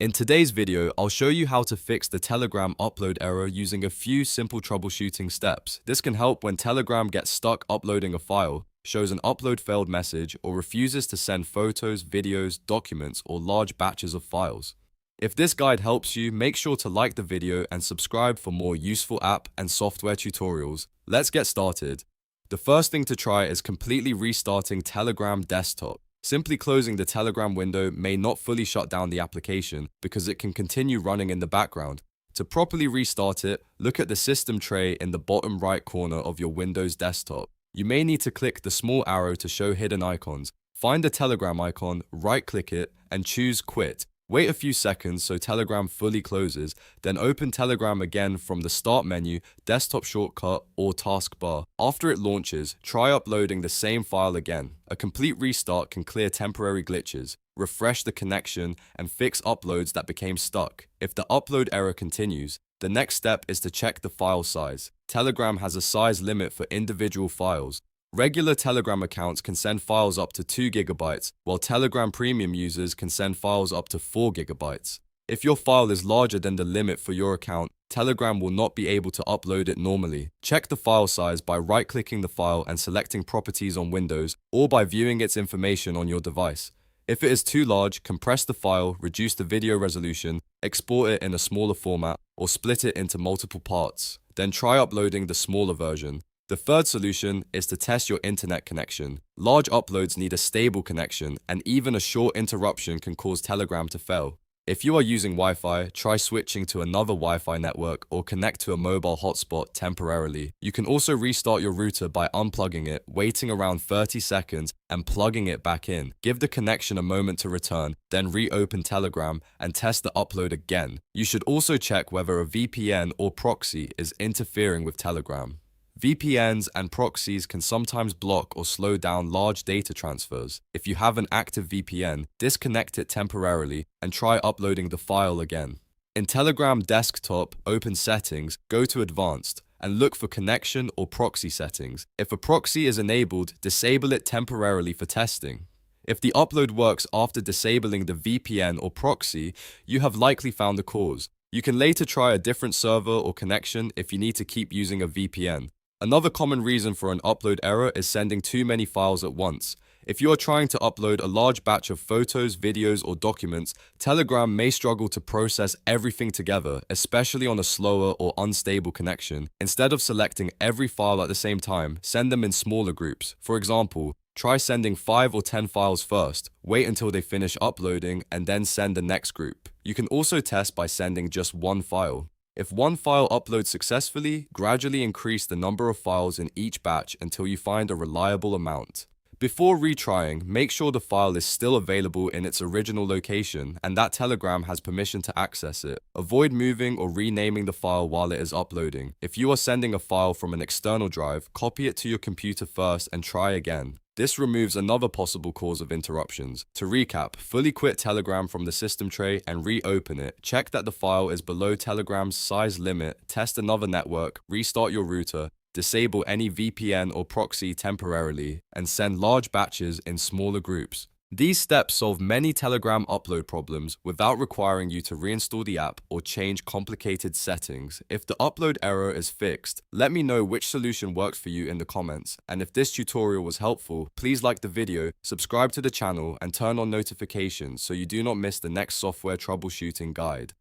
In today's video, I'll show you how to fix the Telegram upload error using a few simple troubleshooting steps. This can help when Telegram gets stuck uploading a file, shows an upload failed message, or refuses to send photos, videos, documents, or large batches of files. If this guide helps you, make sure to like the video and subscribe for more useful app and software tutorials. Let's get started. The first thing to try is completely restarting Telegram desktop. Simply closing the Telegram window may not fully shut down the application because it can continue running in the background. To properly restart it, look at the system tray in the bottom right corner of your Windows desktop. You may need to click the small arrow to show hidden icons. Find the Telegram icon, right-click it, and choose Quit. Wait a few seconds so Telegram fully closes, then open Telegram again from the Start menu, desktop shortcut, or taskbar. After it launches, try uploading the same file again. A complete restart can clear temporary glitches, refresh the connection, and fix uploads that became stuck. If the upload error continues, the next step is to check the file size. Telegram has a size limit for individual files. Regular Telegram accounts can send files up to 2 GB, while Telegram Premium users can send files up to 4 GB. If your file is larger than the limit for your account, Telegram will not be able to upload it normally. Check the file size by right-clicking the file and selecting Properties on Windows, or by viewing its information on your device. If it is too large, compress the file, reduce the video resolution, export it in a smaller format, or split it into multiple parts. Then try uploading the smaller version. The third solution is to test your internet connection. Large uploads need a stable connection, and even a short interruption can cause Telegram to fail. If you are using Wi-Fi, try switching to another Wi-Fi network or connect to a mobile hotspot temporarily. You can also restart your router by unplugging it, waiting around 30 seconds, and plugging it back in. Give the connection a moment to return, then reopen Telegram and test the upload again. You should also check whether a VPN or proxy is interfering with Telegram. VPNs and proxies can sometimes block or slow down large data transfers. If you have an active VPN, disconnect it temporarily and try uploading the file again. In Telegram desktop, open Settings, go to Advanced, and look for Connection or Proxy settings. If a proxy is enabled, disable it temporarily for testing. If the upload works after disabling the VPN or proxy, you have likely found the cause. You can later try a different server or connection if you need to keep using a VPN. Another common reason for an upload error is sending too many files at once. If you are trying to upload a large batch of photos, videos, or documents, Telegram may struggle to process everything together, especially on a slower or unstable connection. Instead of selecting every file at the same time, send them in smaller groups. For example, try sending 5 or 10 files first, wait until they finish uploading, and then send the next group. You can also test by sending just one file. If one file uploads successfully, gradually increase the number of files in each batch until you find a reliable amount. Before retrying, make sure the file is still available in its original location and that Telegram has permission to access it. Avoid moving or renaming the file while it is uploading. If you are sending a file from an external drive, copy it to your computer first and try again. This removes another possible cause of interruptions. To recap, fully quit Telegram from the system tray and reopen it. Check that the file is below Telegram's size limit, test another network, restart your router, disable any VPN or proxy temporarily, and send large batches in smaller groups. These steps solve many Telegram upload problems without requiring you to reinstall the app or change complicated settings. If the upload error is fixed, let me know which solution worked for you in the comments. And if this tutorial was helpful, please like the video, subscribe to the channel, and turn on notifications so you do not miss the next software troubleshooting guide.